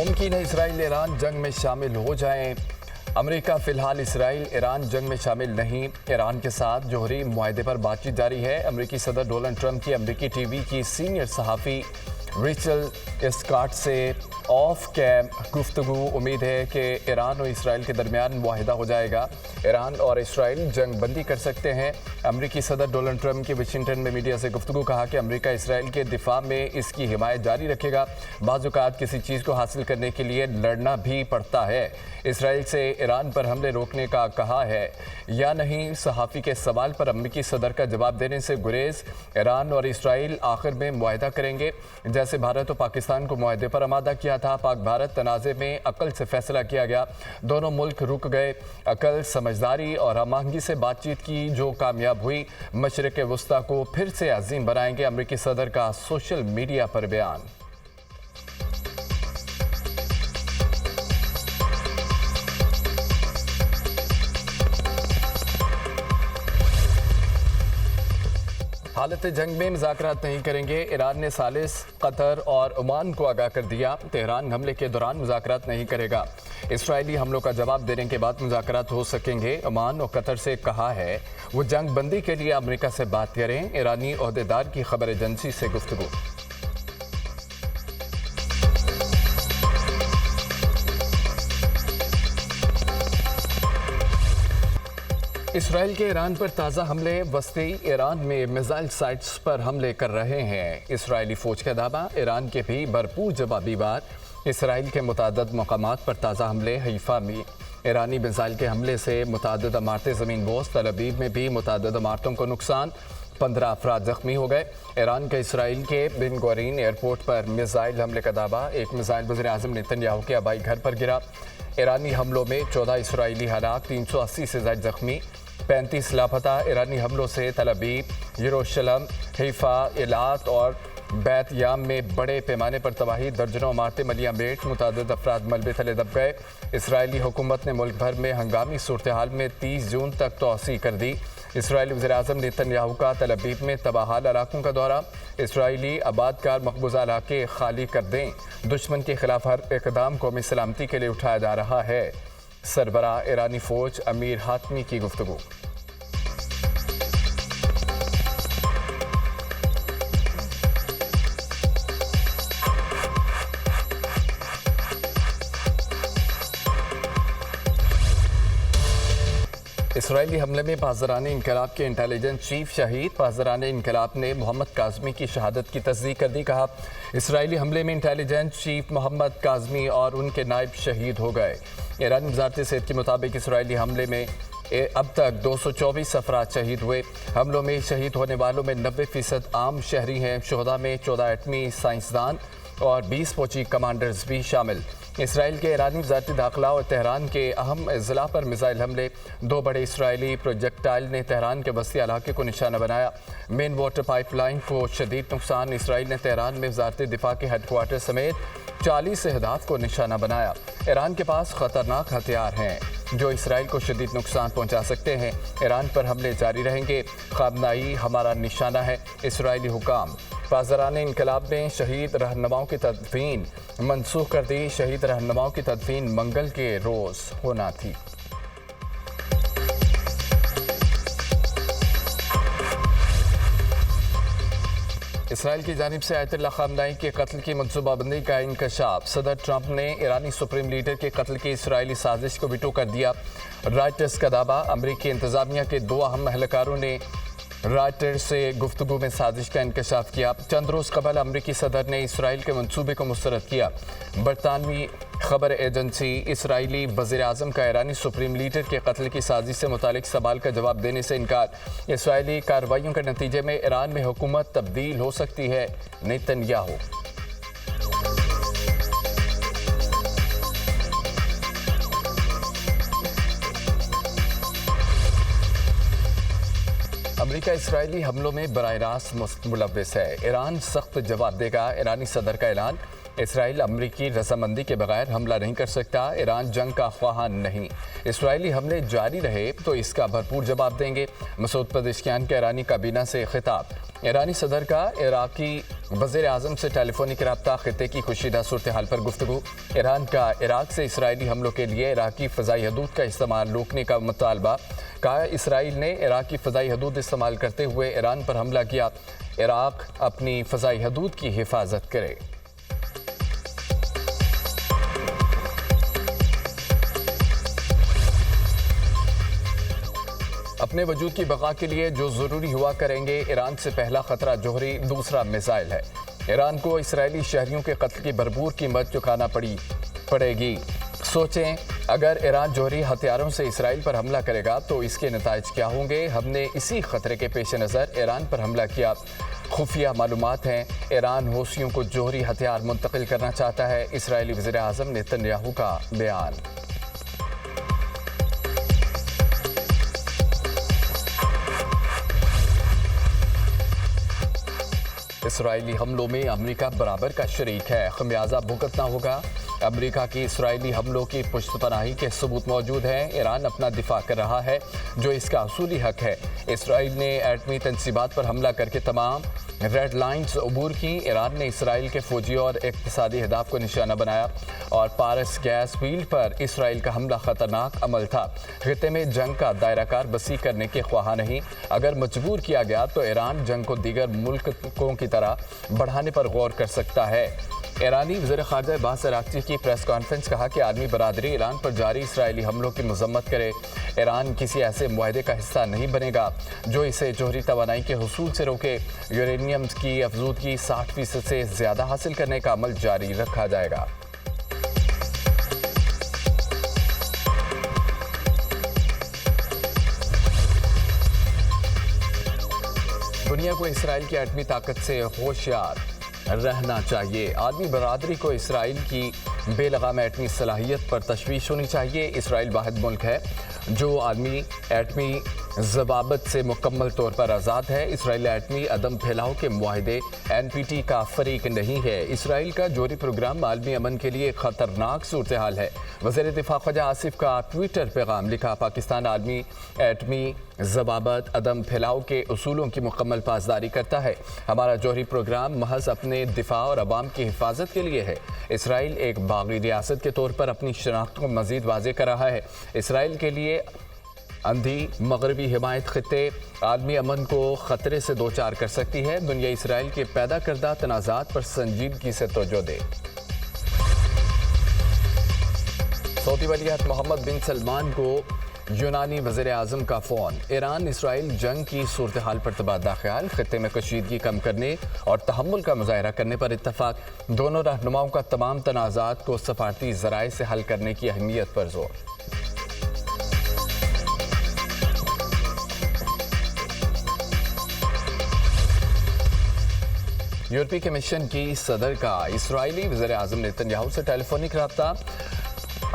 मुमकिन है Israel Iran जंग में शामिल हो जाएं। अमेरिका फिलहाल इसराइल ईरान जंग में शामिल नहीं। ईरान के साथ जोहरी मुआहदे पर बातचीत जारी है। अमेरिकी सदर डोनाल्ड ट्रंप की अमेरिकी टीवी की सीनियर सहाफ़ी रेचल स्कॉट से ऑफ कैम गुफ्तगू। उम्मीद है कि ईरान और इसराइल के दरमियान मुआहदा हो जाएगा। ईरान और इसराइल जंग बंदी कर सकते हैं। अमेरिकी सदर डोनाल्ड ट्रंप की वाशिंगटन में मीडिया से गुफ्तगू। कहा कि अमेरिका इसराइल के दिफा में इसकी हिमायत जारी रखेगा। बाज़ औक़ात किसी चीज़ को हासिल करने के लिए लड़ना भी पड़ता है। इसराइल से ईरान पर हमले रोकने का कहा है या नहीं, सहाफ़ी के सवाल पर अमेरिकी सदर का जवाब देने से गुरेज। ईरान और इसराइल आखिर में मुआहदा करेंगे। जैसे भारत और पाकिस्तान को मुआहदे पर आमादा किया था, पाक भारत तनाज़े में अकल से फैसला किया गया। दोनों मुल्क रुक गए। अकल, समझदारी और हमआहंगी से बातचीत की जो कामयाब हुई, मशरिक़ वस्ता को फिर से अजीम बनाएंगे। अमेरिकी सदर का सोशल मीडिया पर बयान। हालत जंग में मुज़ाकरात नहीं करेंगे। ईरान ने सालिस, कतर और ओमान को आगाह कर दिया। तेहरान हमले के दौरान मुज़ाकरात नहीं करेगा। इसराइली हमलों का जवाब देने के बाद मुज़ाकरात हो सकेंगे। ओमान और कतर से कहा है वो जंग बंदी के लिए अमेरिका से बात करें। ईरानी ओहदेदार की खबर एजेंसी से गुफ्तगू। इसराइल के ईरान पर ताज़ा हमले। वस्ती ईरान में मिसाइल साइट्स पर हमले कर रहे हैं इसराइली फ़ौज का दावा। ईरान के भी भरपूर जवाबी वार। इसराइल के मुतादद मकामात पर ताज़ा हमले। हैफा में ईरानी मिसाइल के हमले से मुतादद इमारतें ज़मीन बोस। तल अवीव में भी मुतादद इमारतों को नुकसान। 15 अफराद जख्मी हो गए। ईरान के इसराइल के बिन गुरीन एयरपोर्ट पर मिसाइल हमले का दावा। एक मिसाइल वज़ीर आज़म नेतन्याहू के आबाई घर पर गिरा। ईरानी हमलों में 14 इसराइली हलाक, 380 से ज़ायद जख्मी, 35 लापता। ईरानी हमलों से तल अवीव, यरूशलेम, हैफा, इलात और बैत याम में बड़े पैमाने पर तबाही। दर्जनों इमारतें मलिया मेट। मुतादिद अफराद मलबे तले दब गए। इसराइली हुकूमत ने मुल्क भर में हंगामी सूरत हाल में 30 जून तक तोसी कर दी। इसराइली वज़ीर आज़म नेतन्याहू का तल अवीव में तबाहाल इलाकों का दौरा। इसराइली आबादकार मकबूजा इलाके खाली कर दें। दुश्मन के खिलाफ हर इक़दाम कौमी सलामती के लिए उठाया जा रहा है। सरबराह ईरानी फ़ौज अमीर हातमी की गुफ्तगू। इसराइली हमले में पासदारान इनकलाब के इंटेलिजेंस चीफ शहीद। पासदारान इनकलाब ने मोहम्मद काज़मी की शहादत की तस्दीक कर दी। कहा इसराइली हमले में इंटेलिजेंस चीफ मोहम्मद काज़मी और उनके नायब शहीद हो गए। ईरानी वज़ारत सेहत के मुताबिक इसराइली हमले में अब तक 224 अफराद शहीद हुए। हमलों में शहीद होने वालों में 90% आम शहरी हैं। शुहदा में 14 एटमी साइंसदान और 20 फौजी कमांडर्स भी शामिल। इसराइल के ईरानी वज़ारत दाखिला और तेहरान के अहम अज़ला पर मिसाइल हमले। 2 बड़े इसराइली प्रोजेक्टाइल ने तेहरान के वस्ती इलाके को निशाना बनाया। मेन वाटर पाइपलाइन को शदीद नुकसान। इसराइल ने तेहरान में वज़ारत दिफा के हेडक्वार्टर समेत 40 अहदाफ को निशाना बनाया। ईरान के पास ख़तरनाक हथियार हैं जो इसराइल को शदीद नुकसान पहुँचा सकते हैं। ईरान पर हमले जारी रहेंगे। ख़ामनाई हमारा निशाना है। इसराइली हुकाम। पासदारान इनकलाब ने शहीद रहनुमाओं की तदफीन मनसूख कर दी। शहीद रहनुमाओं की तदफीन मंगल के रोज़ होना थी। इसराइल की जानिब से आयतुल्लाह ख़ामनाई के कत्ल की मनसूबाबंदी का इंकशाफ। सदर ट्रंप ने ईरानी सुप्रीम लीडर के कत्ल की इसराइली साजिश को वीटो कर दिया। रॉयटर्स का दावा। अमरीकी इंतज़ामिया के 2 अहम एहलकारों ने रॉयटर्स से गुफ्तगू में साजिश का इंकशाफ किया। चंद रोज़ कबल अमरीकी सदर ने इसराइल के मनसूबे को मुस्तरद किया। बरतानवी खबर एजेंसी इसराइली वज़ीर आज़म का ईरानी सुप्रीम लीडर के कत्ल की साजिश से मुतालिक सवाल का जवाब देने से इनकार। इसराइली कार्रवाइयों के नतीजे में ईरान में हुकूमत तब्दील हो सकती है। नेतन्याहू। अमेरिका इसराइली हमलों में बराह रास्त मुलव्वस है। ईरान सख्त जवाब देगा। ईरानी सदर का ऐलान। इसराइल अमरीकी रजामंदी के बगैर हमला नहीं कर सकता। ईरान जंग का ख्वाह नहीं। इसराइली हमले जारी रहे तो इसका भरपूर जवाब देंगे। मसूद पज़ेश्कियान के ईरानी काबीना से खिताब। ईरानी सदर का इराकी वज़ीर आज़म से टेलीफोनिक रब्ता, खित्ते की खुशीदा सूरत हाल पर गुफ्तगू। ईरान का इराक से इसराइली हमलों के लिए इराकी फ़ज़ाई हदूद का इस्तेमाल रोकने का मुतालबा। कहा इसराइल ने इराक की फ़ज़ाई हदूद इस्तेमाल करते हुए ईरान पर हमला किया। इराक अपनी फ़ज़ाई हदूद की हिफाजत करे। अपने वजूद की बका के लिए जो ज़रूरी हुआ करेंगे। ईरान से पहला ख़तरा जोहरी, दूसरा मिसाइल है। ईरान को इसराइली शहरियों के कत्ल की भरपूर कीमत चुकाना पड़ेगी। सोचें, अगर ईरान जोहरी हथियारों से इसराइल पर हमला करेगा तो इसके नताइज क्या होंगे। हमने इसी खतरे के पेश नज़र ईरान पर हमला किया। खुफिया मालूमात हैं ईरान हौसियों को जोहरी हथियार मुंतकिल करना चाहता है। इसराइली वज़ीर आज़म नेतन्याहू का बयान। इसराइली हमलों में अमेरिका बराबर का शरीक है, खमियाजा भुगतना होगा। अमेरिका की इसराइली हमलों की पुश्तपनाही के सबूत मौजूद हैं। ईरान अपना दिफा कर रहा है जो इसका असूली हक है। इसराइल ने एटमी तनसीबात पर हमला करके तमाम रेड लाइन्स अबूर की। ईरान ने इसराइल के फौजी और इक़्तिसादी अहदाफ को निशाना बनाया और पारस गैस फील्ड पर इसराइल का हमला खतरनाक अमल था। खित्ते में जंग का दायराकार वसी करने के ख्वाह नहीं। अगर मजबूर किया गया तो ईरान जंग को दीगर मुल्कों की तरह बढ़ाने पर गौर कर सकता है। ईरानी वज़ीर ख़ारजा अब्बास अराग़ची की प्रेस कॉन्फ्रेंस, कहा कि आलमी बरादरी ईरान पर जारी इसराइली हमलों की मज़म्मत करे। ईरान किसी ऐसे मुआहदे का हिस्सा नहीं बनेगा जो इसे जोहरी तवानाई के हुसूल से रोके। यूरेनियम की अफजूदगी 60% से ज़्यादा हासिल करने का अमल जारी रखा जाएगा। दुनिया को इसराइल की एटमी ताकत से होशियार रहना चाहिए। आलमी बरादरी को इसराइल की बेलगाम एटमी सलाहियत पर तशवीश होनी चाहिए। इसराइल वाहिद मुल्क है जो आलमी एटमी ज़बाबत से मुकम्मल तौर पर आज़ाद है। इसराइल एटमी अदम फैलाव के मुआहदे NPT का फरीक नहीं है। इसराइल का जोहरी प्रोग्राम आलमी अमन के लिए खतरनाक सूरत हाल है। वज़ीर दिफा ख्वाजा आसिफ का ट्विटर पैगाम लिखा, पाकिस्तान आलमी एटमी ज़बाबत अदम फैलाव के उसूलों की मुकम्मल पासदारी करता है। हमारा जोहरी प्रोग्राम महज अपने दिफा और अवाम की हिफाजत के लिए है। इसराइल एक बागी रियासत के तौर पर अपनी शनाख्त को मज़ीद वाज़ेह कर रहा है। इसराइल के लिए अंधी मगरबी हिमायत खित्ते आलमी अमन को ख़तरे से दो चार कर सकती है। दुनिया इसराइल के पैदा करदा तनाज़ात पर संजीदगी से तवज्जो दे। सऊदी वलीअहद मोहम्मद बिन सलमान को यूनानी वज़ीर आज़म का फ़ोन। ईरान इसराइल जंग की सूरत हाल पर तबादला ख्याल, खित्ते में कशीदगी कम करने और तहम्मुल का मुज़ाहरा करने पर इत्तफ़ाक। दोनों रहनुमाओं का तमाम तनाज़ात को सफारती ज़राए से हल करने की अहमियत पर जोर। यूरोपीय कमीशन की सदर का इसराइली वज़ीर आज़म नेतन्याहू से टेलीफोनिक रब्ता।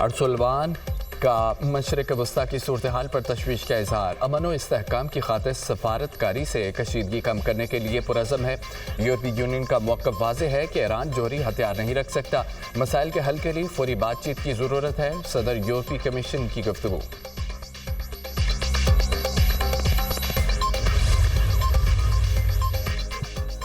अर्सुलवान का मशरिक़ वस्ता की सूरत हाल पर तशवीश का इजहार। अमन व इस्तेहकाम की खातिर सफारतकारी से कशीदगी कम करने के लिए पुरज़म है। यूरोपीय यूनियन का मौक़िफ़ वाज़ेह है कि ईरान जोहरी हथियार नहीं रख सकता। मसाइल के हल के लिए फौरी बातचीत की ज़रूरत है। सदर यूरोपीय कमीशन की गुफ्तगू।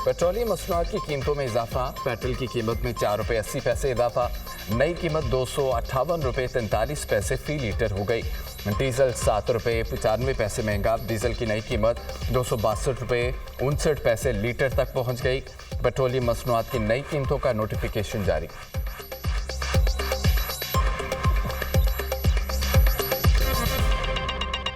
पेट्रोलियम मसनूआत की कीमतों में इजाफा। पेट्रोल की कीमत में ₹4.80 इजाफा। नई कीमत ₹258.43 फ़ी लीटर हो गई। डीजल ₹7.95 महंगा। डीजल की नई कीमत ₹262.59 लीटर तक पहुंच गई। पेट्रोलियम मसनूआत की नई कीमतों का नोटिफिकेशन जारी।